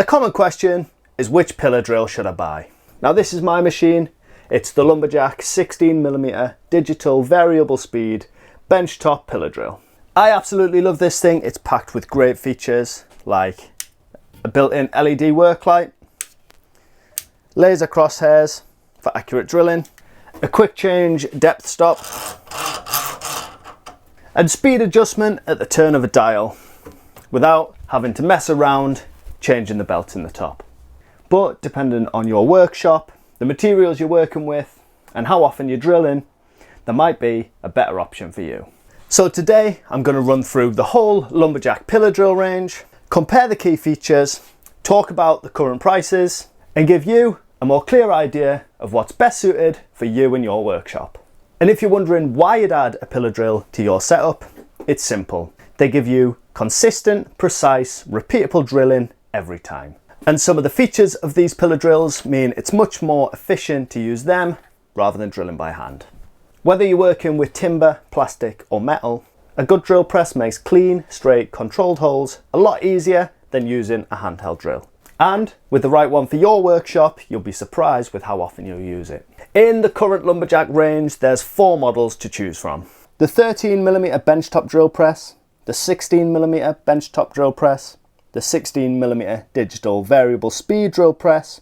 A common question is, which pillar drill should I buy? Now this is my machine. It's the Lumberjack 16mm digital variable speed benchtop pillar drill. I absolutely love this thing. It's packed with great features like a built-in LED work light, laser crosshairs for accurate drilling, a quick change depth stop, and speed adjustment at the turn of a dial without having to mess around changing the belt in the top. But depending on your workshop, the materials you're working with, and how often you're drilling, there might be a better option for you. So today I'm going to run through the whole Lumberjack pillar drill range, compare the key features, talk about the current prices, and give you a more clear idea of what's best suited for you and your workshop. And if you're wondering why you'd add a pillar drill to your setup, it's simple. They give you consistent, precise, repeatable drilling every time. And some of the features of these pillar drills mean it's much more efficient to use them rather than drilling by hand. Whether you're working with timber, plastic or metal, a good drill press makes clean, straight, controlled holes a lot easier than using a handheld drill. And with the right one for your workshop, you'll be surprised with how often you'll use it. In the current Lumberjack range, there's 4 models to choose from. The 13mm benchtop drill press, the 16mm benchtop drill press, the 16mm digital variable speed drill press,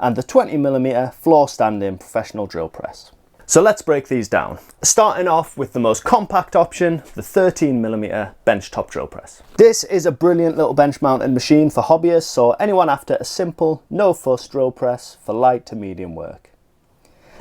and the 20mm floor standing professional drill press. So let's break these down. Starting off with the most compact option, the 13mm benchtop drill press. This is a brilliant little bench mounted machine for hobbyists or anyone after a simple, no fuss drill press for light to medium work.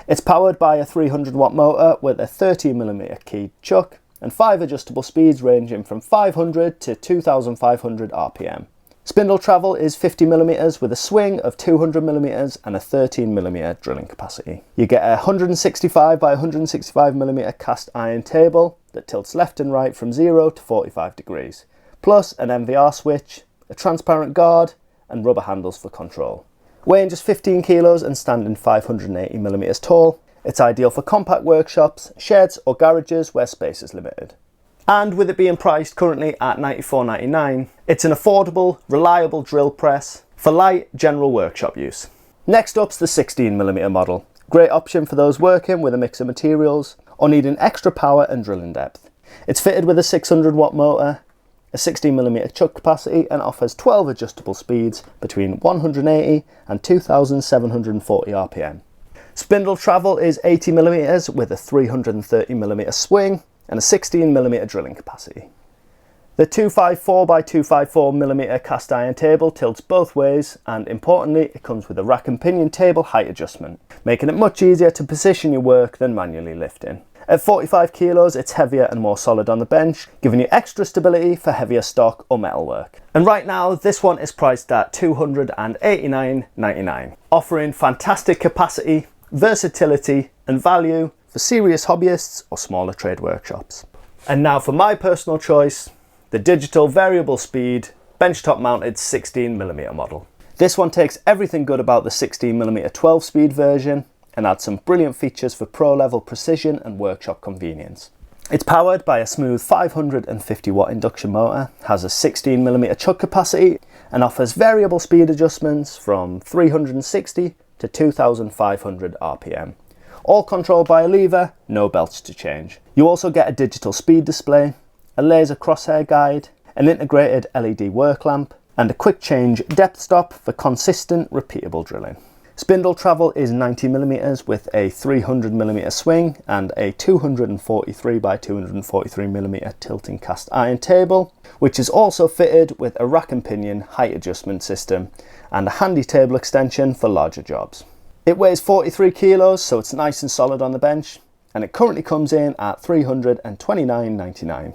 It's powered by a 300-watt motor with a 13mm keyed chuck and 5 adjustable speeds ranging from 500 to 2500 RPM. Spindle travel is 50mm with a swing of 200mm and a 13mm drilling capacity. You get a 165 by 165mm cast iron table that tilts left and right from 0 to 45 degrees, plus an MVR switch, a transparent guard and rubber handles for control. Weighing just 15 kilos and standing 580mm tall, it's ideal for compact workshops, sheds or garages where space is limited. And with it being priced currently at $94.99, it's an affordable, reliable drill press for light general workshop use. Next up's the 16mm model. Great option for those working with a mix of materials or needing extra power and drilling depth. It's fitted with a 600-watt motor, a 16mm chuck capacity and offers 12 adjustable speeds between 180 and 2740 RPM. Spindle travel is 80mm with a 330mm swing and a 16mm drilling capacity. The 254 by 254mm cast iron table tilts both ways, and importantly it comes with a rack and pinion table height adjustment, making it much easier to position your work than manually lifting. At 45 kilos it's heavier and more solid on the bench, giving you extra stability for heavier stock or metal work. And right now this one is priced at $289.99, offering fantastic capacity, versatility and value for serious hobbyists or smaller trade workshops. And now for my personal choice, the digital variable speed benchtop mounted 16mm model. This one takes everything good about the 16mm 12 speed version and adds some brilliant features for pro level precision and workshop convenience. It's powered by a smooth 550-watt induction motor, has a 16mm chuck capacity and offers variable speed adjustments from 360 to 2500 RPM. All controlled by a lever, no belts to change. You also get a digital speed display, a laser crosshair guide, an integrated LED work lamp, and a quick change depth stop for consistent, repeatable drilling. Spindle travel is 90mm with a 300mm swing and a 243 by 243mm tilting cast iron table, which is also fitted with a rack and pinion height adjustment system and a handy table extension for larger jobs. It weighs 43 kilos, so it's nice and solid on the bench, and it currently comes in at $329.99.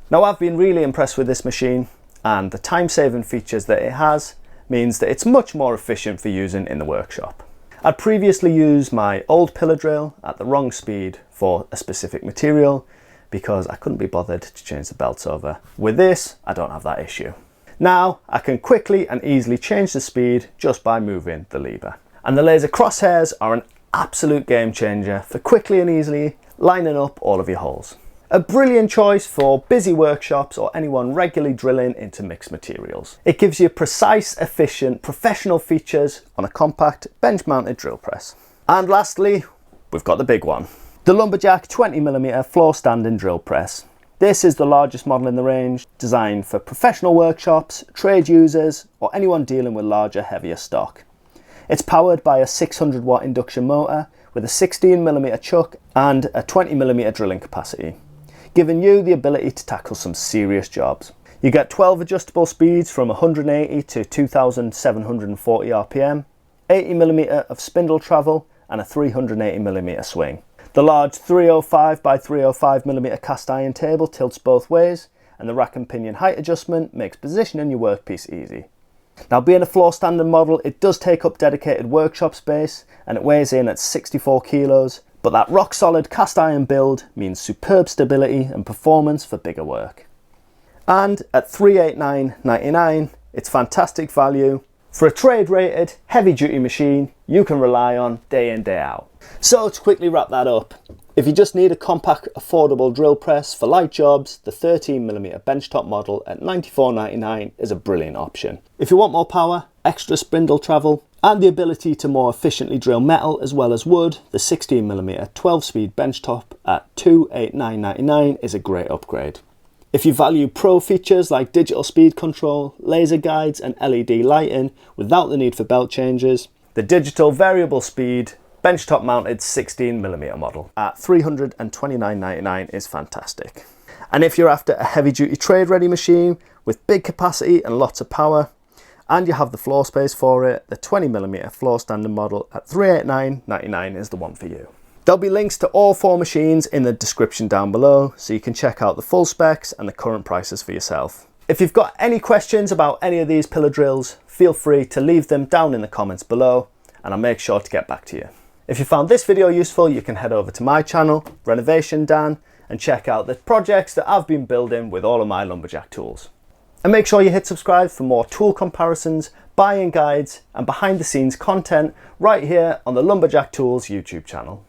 Now I've been really impressed with this machine, and the time-saving features that it has means that it's much more efficient for using in the workshop. I'd previously used my old pillar drill at the wrong speed for a specific material because I couldn't be bothered to change the belts over. With this, I don't have that issue. Now I can quickly and easily change the speed just by moving the lever. And the laser crosshairs are an absolute game changer for quickly and easily lining up all of your holes. A brilliant choice for busy workshops or anyone regularly drilling into mixed materials. It gives you precise, efficient, professional features on a compact bench-mounted drill press. And lastly, we've got the big one. The Lumberjack 20mm floor standing drill press. This is the largest model in the range, designed for professional workshops, trade users, or anyone dealing with larger, heavier stock. It's powered by a 600 watt induction motor with a 16mm chuck and a 20mm drilling capacity, giving you the ability to tackle some serious jobs. You get 12 adjustable speeds from 180 to 2740 RPM, 80mm of spindle travel and a 380mm swing. The large 305 by 305mm cast iron table tilts both ways, and the rack and pinion height adjustment makes positioning your workpiece easy. Now, being a floor standing model, it does take up dedicated workshop space and it weighs in at 64 kilos, but that rock solid cast iron build means superb stability and performance for bigger work. And at $389.99, it's fantastic value for a trade rated heavy duty machine you can rely on day in, day out. So to quickly wrap that up, if you just need a compact, affordable drill press for light jobs, the 13mm benchtop model at $94.99 is a brilliant option. If you want more power, extra spindle travel, and the ability to more efficiently drill metal as well as wood, the 16mm 12-speed benchtop at $289.99 is a great upgrade. If you value pro features like digital speed control, laser guides and LED lighting without the need for belt changes, the digital variable speed benchtop mounted 16mm model at $329.99 is fantastic. And if you're after a heavy duty trade ready machine with big capacity and lots of power, and you have the floor space for it, the 20mm floor standing model at $389.99 is the one for you. There'll be links to all 4 machines in the description down below, so you can check out the full specs and the current prices for yourself. If you've got any questions about any of these pillar drills, feel free to leave them down in the comments below and I'll make sure to get back to you. If you found this video useful, you can head over to my channel, Renovation Dan, and check out the projects that I've been building with all of my lumberjack tools. And make sure you hit subscribe for more tool comparisons, buying guides, and behind the scenes content right here on the Lumberjack Tools YouTube channel.